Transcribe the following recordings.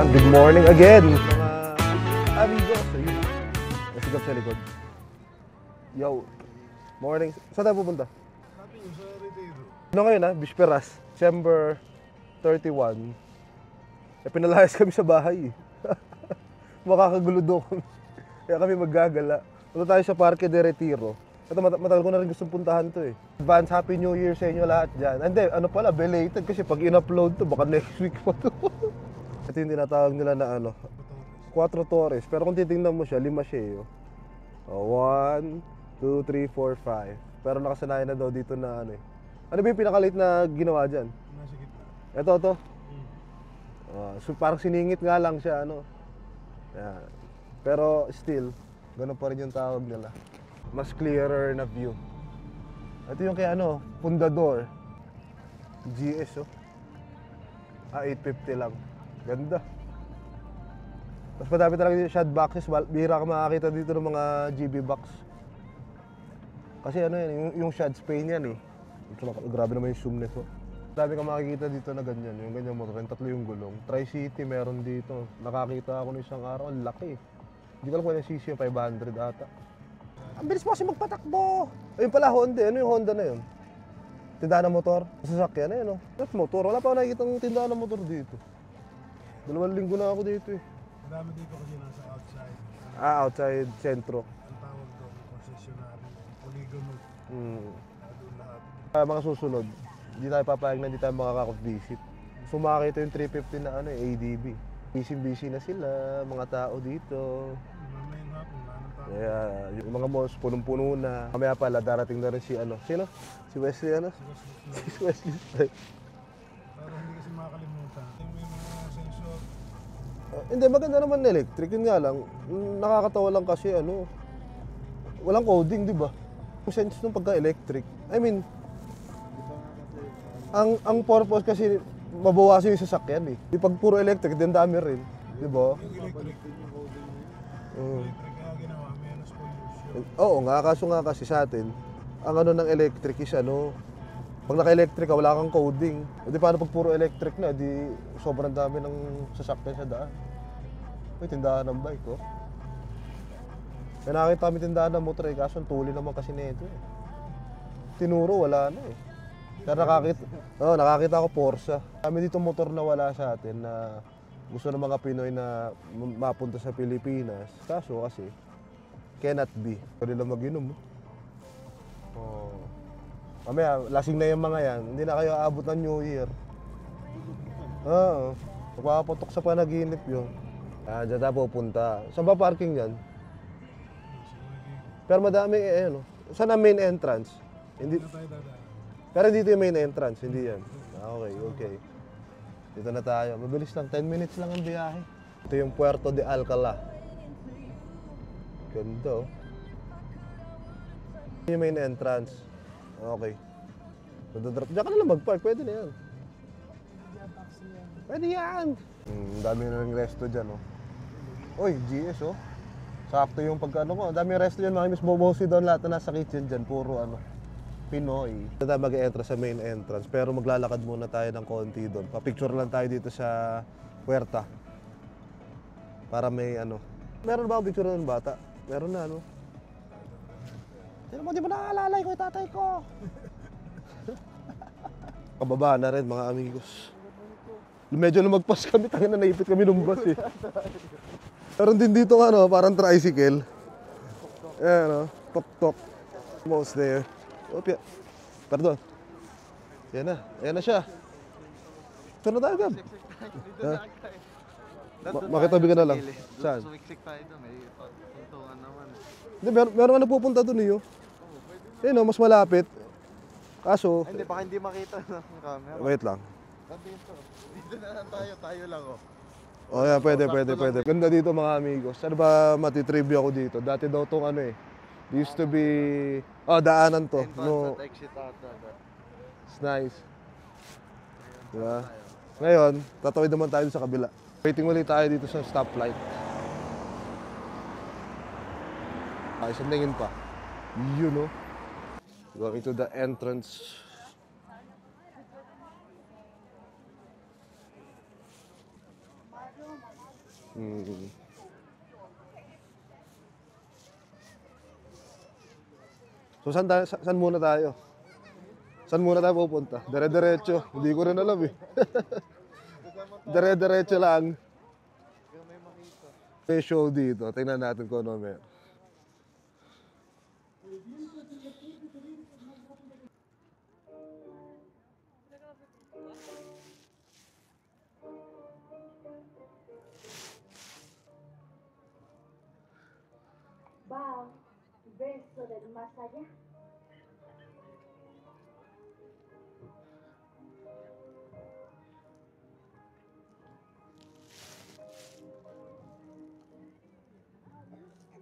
Yan, good morning again. Mga amigo sa iyo. Nasigap sa likod. Yo. Morning. Saan tayo pupunta? Ano ngayon Bisperas. December 31. Pinalayas kami sa bahay. Makakagulo doon kami. Kaya kami maggagala. Punta tayo sa Parque de Retiro. Ito, matagal ko na rin gustong puntahan to eh. Advance Happy New Year sa inyo lahat dyan. And then, ano pala, belated kasi pag in-upload to, baka next week pa to. Ito yung tinatawag nila na Cuatro Torres. Pero kung titingnan mo siya, 5 siya eh. 1, 2, 3, 4, 5. Pero nakasanayan na daw dito na ano eh. Ano ba yung pinakalit na ginawa dyan? Nasa gitna. Ito. So parang siningit nga lang siya Yan. Pero still, ganun pa rin yung tawag nila. Mas clearer na view. Ito yung kay Fundador. GS 850 lang. Ganda. Tapos madami talaga yung shot boxes. Bihira ka makakita dito ng mga GB box. Kasi yung shot Spain yan eh. Grabe naman yung zoom nito. Dami ka makikita dito na ganyan. Yung ganyan motor, yung 3 yung gulong. Tri-City meron dito. Nakakita ako ng isang araw, ang laki. Hindi ko alam kung yung CC 500 ata. Ang bilis mo kasi magpatakbo. Ayun pala, Honda. Ano yung Honda na yun? Tindahan ng motor? Sasakyan na yun That's motor. Wala pa ako nakikita ng tindahan ng motor dito. 2 linggo na ako dito eh. Madami dito kasi nasa outside. Outside sentro. Ang tawag doon, concessionary. Polygon. Doon lahat. Mga susunod, hindi tayo papayag na hindi tayo makaka-visit. Sumakita yung 350 na ADB. Busy na sila, mga tao dito. Mamayang hapon, anong tao? Kaya yung mga malls, punong-puno na. Mamaya pala, darating na rin si Sino? Si Wesley Si Wesley. Para hindi kasi makakalimutan. May mga sensor. Hindi, maganda naman na electric. Yun nga lang, nakakatawa lang kasi walang coding, di ba? Yung sense nung pagka-electric. I mean, ang purpose kasi mabawasan yung sasakyan eh. Di pag puro electric, din dami rin. Di ba? Yung electric. Electric kaya ginawa, menos pollution. Oo nga, kaso nga kasi sa atin, ang ng electric is pag naka-electric ka, wala kang coding. Di paano pag puro electric na, di sobrang dami ng sasakyan sa daan. May tindahan ng bike May nakakita kami tindahan ng motor kaso ang tuli naman kasi nito eh. Tinuro, wala na eh. Pero nakakita ko Porsche. Kami dito motor na wala sa atin na gusto ng mga Pinoy na mapunta sa Pilipinas. Kaso kasi, cannot be. Pwede lang mag-inom. Mamaya, lasing na yung mga yan. Hindi na kayo aabot ng New Year. Magpapaputok sa panaginip yun. Diyan tayo pupunta. Saan ba parking yan? Pero madami Saan ang main entrance? Hindi. Pero dito yung main entrance, hindi yan. Okay. Dito na tayo. Mabilis lang, 10 minutes lang ang biyahe. Ito yung Puerto de Alcalá. Ganda Yung main entrance. Okay. Diyan ka na lang mag-park, pwede na yan. Pwede yan! Dami na rin resto dyan Oy, GS Sakto yung ko. Dami resto dyan, mga miss bobosi doon lahat na nasa kitchen dyan. Puro Pinoy. Ito tayo mag-e-entra sa main entrance, pero maglalakad muna tayo ng konti doon. Pa-picture lang tayo dito sa puerta. Para may Meron ba akong picture doon, bata? Meron na Sino mo, di mo nakaalalay ko yung tatay ko? Kababa na rin, mga amigos. Medyo lumagpas kami, tangina naipit kami ng bus eh. Meron din dito parang tricycle. Ayan tok-tok. Almost there. Opya. Pardon. Ayan na siya. Saan na tayo, Gab? Makitabi ka na lang. Saan? Sumiksik tayo doon, may tuntungan naman. Hindi, meron ka pupunta doon eh. Ayun mas malapit. Kaso... Hindi, baka hindi makita ng camera. Wait lang. Dito na lang tayo lang Yeah, pwede. Ganda dito mga amigos. Ano ba matitrivia ko dito? Dati daw itong used to be... daanan to. Entrance at exit ata. It's nice. Diba? Ngayon, tatawid naman tayo sa kabila. Waiting ulit tayo dito sa stoplight. Isang tingin pa. Yun Going to the entrance. Mm. So saan muna tayo? Saan muna tayo pupunta? Dire-diretso. Hindi ko rin alam eh. Dire-diretso lang. Yung may makita. May show dito. Tingnan natin kung ano meron. Va verso del más allá.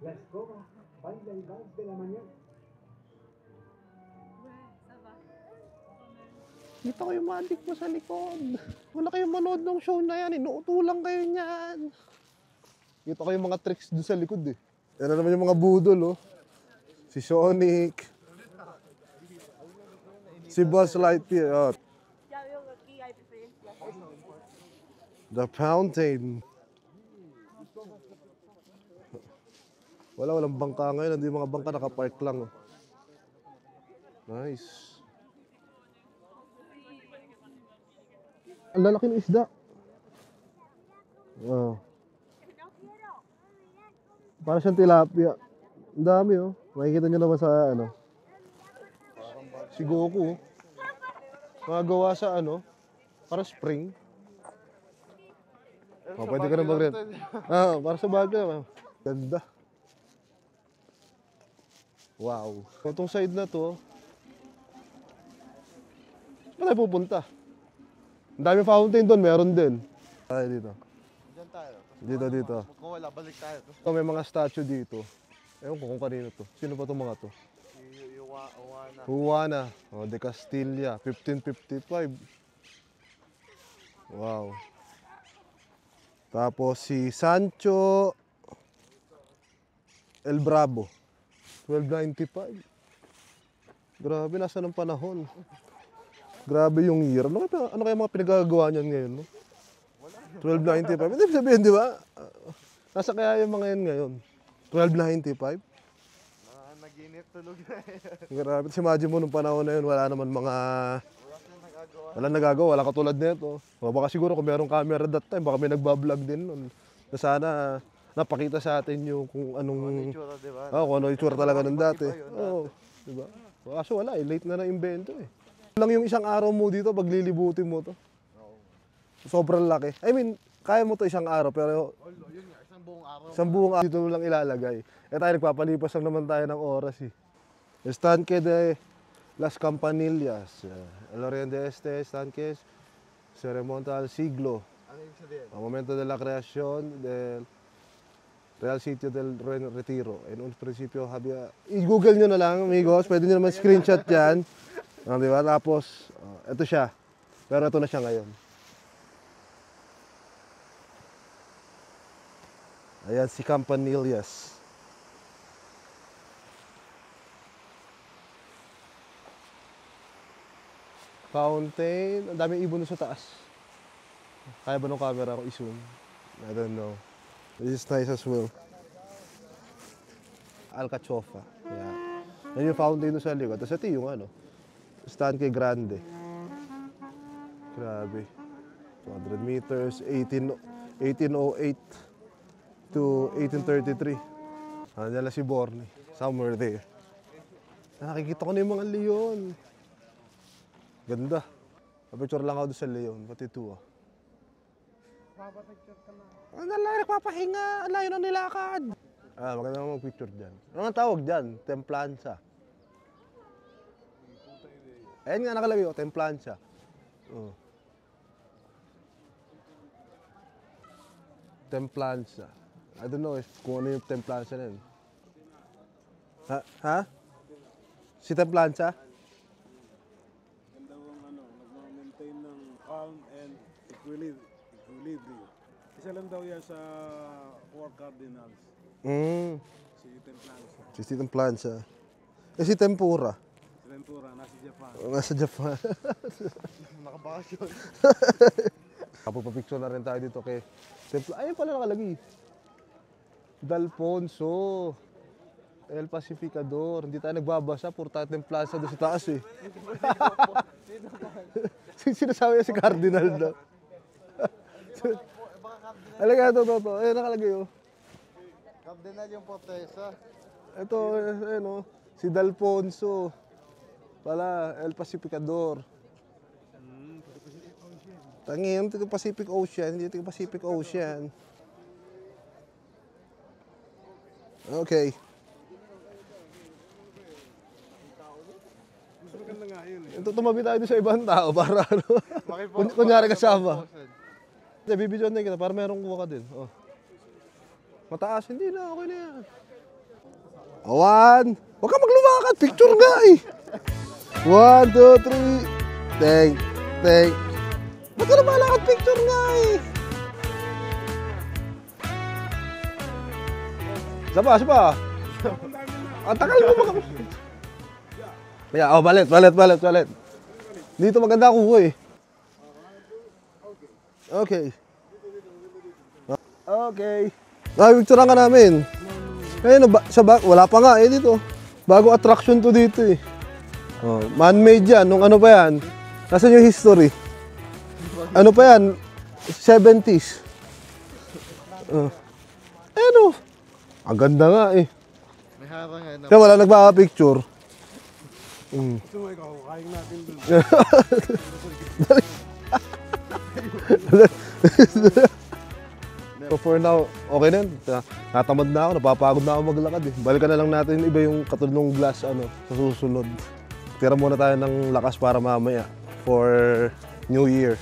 La escoba baila el vals de la mañana. Dito kayo madik mo sa likod. Wala kayong manood ng show na yan. Inuutulang kayo niyan. Dito kayo mga tricks doon sa likod eh. Yan na naman yung mga budol oh. Si Sonic. Si Buzz Lightyear. Oh. The Fountain. Walang bangka ngayon. Hindi yung mga bangka nakapark lang oh. Nice. Ang lalaki ng isda. Wow. Para siyang tilapia. Ang dami oh. Makikita nyo naman sa ano. Si Goku. Magawa sa ano. Para spring. Oh, pwede ka na mag-rent. Para sa bagay. Ganda. Wow. Itong side na to. Saan tayo pupunta? Ang daming fountain doon, meron din. Tayo dito. Diyan tayo. Dito. Kung wala, balik tayo. May mga statue dito. Ewan ko kung kanino to. Sino pa itong mga to? Uwana. Juana. De Castilla. 1555. Wow. Tapos si Sancho El Bravo. 1295. Grabe, nasa ng panahon. Grabe yung year. Ano kaya mga pinagagawa niyan ngayon? No? 1295. Hindi sabihin, di ba? Nasa kaya yung mga yan ngayon? 1295? Mga naginip tulog na eh. Grabe. Tapos imagine mo nung panahon na yun, wala naman mga... Wala silang nagagawa. Walang nagagawa, wala katulad nito. O baka siguro kung merong camera that time, baka may nagbablog din nun. Na sana napakita sa atin yung kung anong... Itsura, di ba? Kung ano itsura talaga ng dati. Iba yun, Oo, di ba? Kaso wala eh, late na na-invento eh. Lang yung isang araw mo dito, pag lilibutin mo to. Sobrang laki. I mean, kaya mo to isang araw, pero Although, yun nga, isang buong araw. isang buong araw dito mo lang ilalagay. Eh tayo nagpapalipas lang naman tayo ng oras eh. Estanque de las Campanillas. El Oriente Este, Estanques, se remonta al siglo. Ano yung sabihin? Al momento de la creación del Real Sitio del Retiro. En un principio había... I-google nyo na lang, amigos. Pwede nyo naman screenshot yan. Di ba? Tapos, ito siya. Pero ito na siya ngayon. Ayan, si Campanillas. Fountain. Ang daming ibon sa taas. Kaya ba ng camera ko i-zoom? I don't know. This is nice as well. Alcachofa. Yeah. Yan yung fountain doon sa likod. Tapos ito yung ano. Estanque Grande. Grabe. 200 meters. 1808 to 1833. Nandiyan lang si Borne. Somewhere there. Nakikita ko na yung mga leon. Ganda. Papicture lang ako doon sa leon. Pati ito ah. Papapicture ka na. Ang layo nagpapahinga. Ang layo na nilakad. Maganda naman mag-picture dyan. Ano ang tawag dyan? Templanza. Ayan nga nakalagay ko, Templanza. Templanza. I don't know if kung ano yung Templanza na yun. Ha? Si Templanza? Yan daw ang nag-maintain ng calm and equilibrium. Isa lang daw yan sa 4 cardinals. Si Templanza. Si Templanza. Eh si Tempura. Si Tempura, nasa Japan. Nasa Japan. Nakabakasyon. Kapag-picture na rin tayo dito kay Templo. Ayun pala nakalagay. Dalfonso. El Pacificador. Hindi tayo nagbabasa. Puro tayo templaza doon sa taas eh. Sinasabi niya si Cardinal daw. Halika, ito. Ayun nakalagay oh. Cardinal yung Fortesa. Ito, ayun oh. Si Dalfonso. Pala, El Pacificador. Tangin, ito Pacific Ocean. Hindi ito Pacific Ocean. Okay. Mas maganda nga yun eh. Ito, tumabi tayo doon sa ibang tao para ano. Kunyari kasama. Hindi, bibidyoan din kita para merong kuha ka din. Oh. Mataas, hindi na. Okay na yan. One. Huwag ka maglumakad. Picture nga eh. 1, 2, 3. Thank. Ba't ka na malakad? Picture nga eh. Sipa. Ang takal mo mga... Yeah, oh, balit. Dito maganda ako eh. Okay. Picturean ka namin. Ayun, wala pa nga eh dito. Bagong attraction to dito eh. Oh, man-made yan. Nung ano pa yan? Nasaan yung history? Ano pa yan? 70s. Ayun oh. Ang ganda nga eh. May harang nga Kaya wala nagpapapicture. Gusto mo ikaw, kain natin dun. So for now, okay na yun. Natamad na ako, napapagod na ako maglakad eh. Balikan na lang natin iba yung katulad ng glass sa susunod. Tira muna tayo ng lakas para mamaya for New Year.